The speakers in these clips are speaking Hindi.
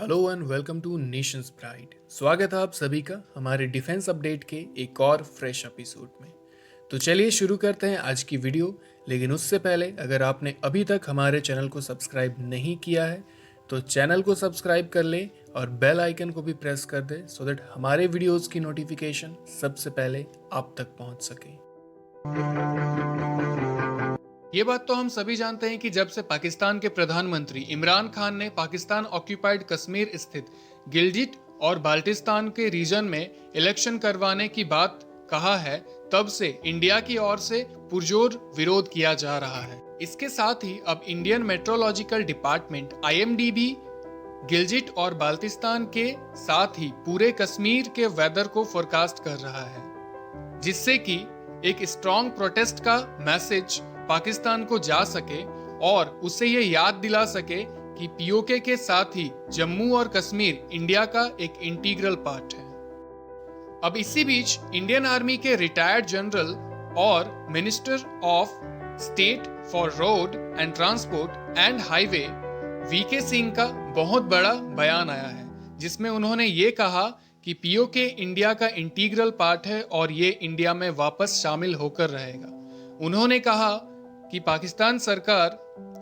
Hello and welcome two nations pride. स्वागत है आप सभी का हमारे डिफेंस अपडेट के एक और फ्रेश एपिसोड में। तो चलिए शुरू करते हैं आज की वीडियो। लेकिन उससे पहले अगर आपने अभी तक हमारे चैनल को सब्सक्राइब नहीं किया है तो चैनल को सब्सक्राइब कर ले और बेल आइकन को भी प्रेस कर दे सो दैट हमारे वीडियोस की नोटिफिकेशन सबसे पहले आप तक पहुंच सके। ये बात तो हम सभी जानते हैं कि जब से पाकिस्तान के प्रधानमंत्री इमरान खान ने पाकिस्तान ऑक्यूपाइड कश्मीर स्थित गिलगित और बाल्टिस्तान के रीजन में इलेक्शन करवाने की बात कहा है, तब से इंडिया की ओर से पुरजोर विरोध किया जा रहा है। इसके साथ ही अब Indian meteorological department IMD Gilgit और बाल्टिस्तान के साथ ही पूरे कश्मीर के वेदर को फोरकास्ट कर रहा है, जिससे कि एक स्ट्रॉन्ग प्रोटेस्ट का मैसेज पाकिस्तान को जा सके और उसे ये याद दिला सके कि POK के साथ ही जम्मू और कश्मीर इंडिया का एक इंटीग्रल पार्ट है। अब इसी बीच इंडियन आर्मी के रिटायर्ड जनरल और minister of state for road and transport and highway VK Singh का बहुत बड़ा बयान आया है, जिसमें उन्होंने ये कहा कि POK इंडिया का इंटीग्रल पार्ट है और ये इंडिया में वापस शामिल होकर रहेगा। उन्होंने कहा कि पाकिस्तान सरकार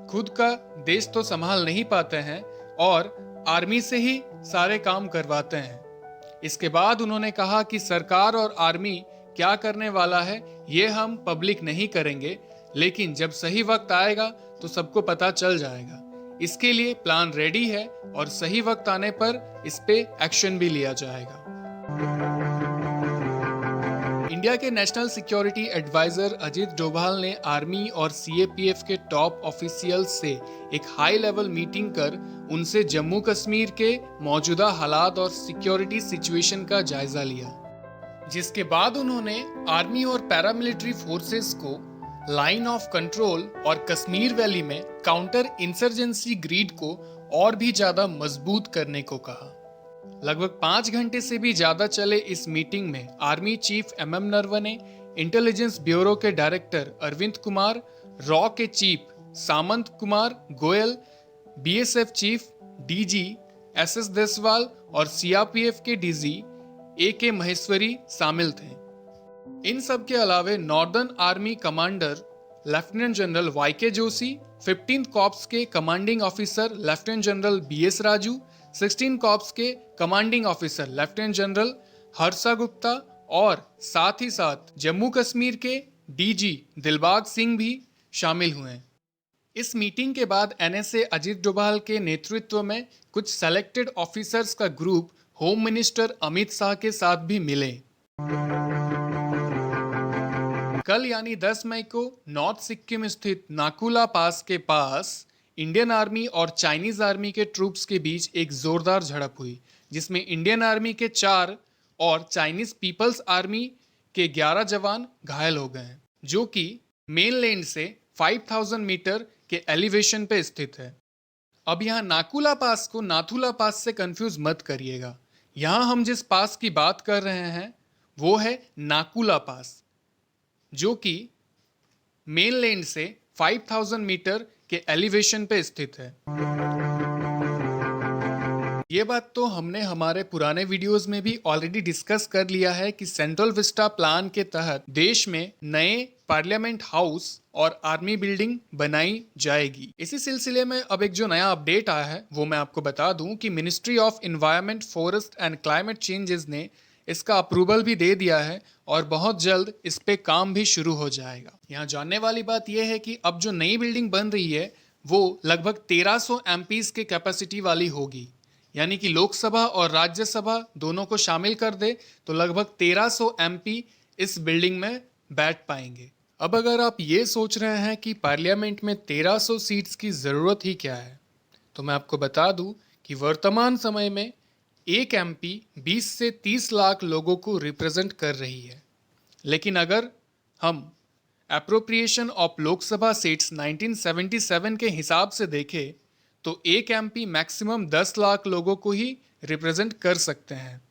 खुद का देश तो संभाल नहीं पाते हैं और आर्मी से ही सारे काम करवाते हैं। इसके बाद उन्होंने कहा कि सरकार और आर्मी क्या करने वाला है ये हम पब्लिक नहीं करेंगे, लेकिन जब सही वक्त आएगा तो सबको पता चल जाएगा। इसके लिए प्लान रेडी है और सही वक्त आने पर इस पे एक्शन भी लिया जाएगा। इंडिया के national security adviser Ajit Doval ने आर्मी और CAPF के टॉप ऑफिशियल्स से एक हाई लेवल मीटिंग कर उनसे जम्मू कश्मीर के मौजूदा हालात और सिक्योरिटी सिचुएशन का जायजा लिया, जिसके बाद उन्होंने आर्मी और पैरामिलिट्री फोर्सेस को लाइन ऑफ कंट्रोल और कश्मीर वैली में काउंटर इंसर्जेंसी ग्रिड को और भी ज्यादा मजबूत करने को कहा। लगभग 5 घंटे से भी ज्यादा चले इस मीटिंग में army chief MM Naravane, intelligence bureau के डायरेक्टर अरविंद कुमार, रॉ के chief Samant Kumar Goel, BSF chief DG SS Deswal और CRPF के DG AK महेश्वरी शामिल थे। इन सब के अलावे northern army commander lieutenant general YK Joshi, 15th corps के commanding officer lieutenant general BS Raju, 16 corps के commanding officer lieutenant general Harsha Gupta और साथ ही साथ जम्मू कश्मीर के DG दिलबाग सिंह भी शामिल हुए। इस मीटिंग के बाद NSA अजीत डोभाल के नेतृत्व में कुछ सेलेक्टेड ऑफिसर्स का group home minister Amit Shah के साथ भी मिले। कल यानी 10 मई को नॉर्थ सिक्किम स्थित नाकुला पास के पास इंडियन आर्मी और चाइनीज आर्मी के ट्रूप्स के बीच एक जोरदार झड़प हुई, जिसमें इंडियन आर्मी के 4 और चाइनीज पीपल्स आर्मी के 11 जवान घायल हो गए हैं, जो कि मेनलैंड से 5000 मीटर के एलिवेशन पे स्थित है। अब यहाँ नाकुला पास को नाथुला पास से कंफ्यूज मत करिएगा। यहाँ हम जिस पास की बात कर रहे हैं वो है नाकुला पास, जो कि मेनलैंड से 5000 मीटर के एलिवेशन पे स्थित है। ये बात तो हमने हमारे पुराने वीडियोस में भी ऑलरेडी डिस्कस कर लिया है कि सेंट्रल विस्टा प्लान के तहत देश में नए पार्लियामेंट हाउस और आर्मी बिल्डिंग बनाई जाएगी। इसी सिलसिले में अब एक जो नया अपडेट आया है वो मैं आपको बता दूं कि ministry of environment, forest and climate changes ने इसका अप्रूवल भी दे दिया है और बहुत जल्द इस पे काम भी शुरू हो जाएगा। यहाँ जानने वाली बात यह है कि अब जो नई बिल्डिंग बन रही है वो लगभग 1300 MPs के कैपेसिटी वाली होगी, यानी कि लोकसभा और राज्यसभा दोनों को शामिल कर दे तो लगभग 1300 MP इस बिल्डिंग में बैठ पाएंगे। अब अगर आप ये सोच रहे हैं कि पार्लियामेंट में 1300 सीट्स की ज़रूरत ही क्या है, तो मैं आपको बता दूं कि वर्तमान समय में एक MP 20 से 30 लाख लोगों को रिप्रेजेंट कर रही है। लेकिन अगर हम एप्रोप्रिएशन ऑफ लोकसभा सीट्स 1977 के हिसाब से देखें तो एक MP मैक्सिमम 10 लाख लोगों को ही रिप्रेजेंट कर सकते हैं।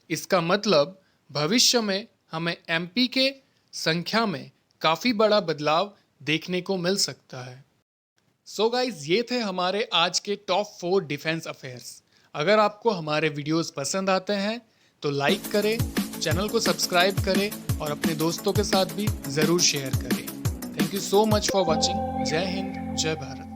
इसका मतलब भविष्य में हमें MP के संख्या में काफ़ी बड़ा बदलाव देखने को मिल सकता है। सो गाइज, ये थे हमारे आज के टॉप 4 डिफेंस अफेयर्स। अगर आपको हमारे वीडियोस पसंद आते हैं तो लाइक करें, चैनल को सब्सक्राइब करें और अपने दोस्तों के साथ भी ज़रूर शेयर करें। Thank you so much for watching. जय हिंद, जय भारत।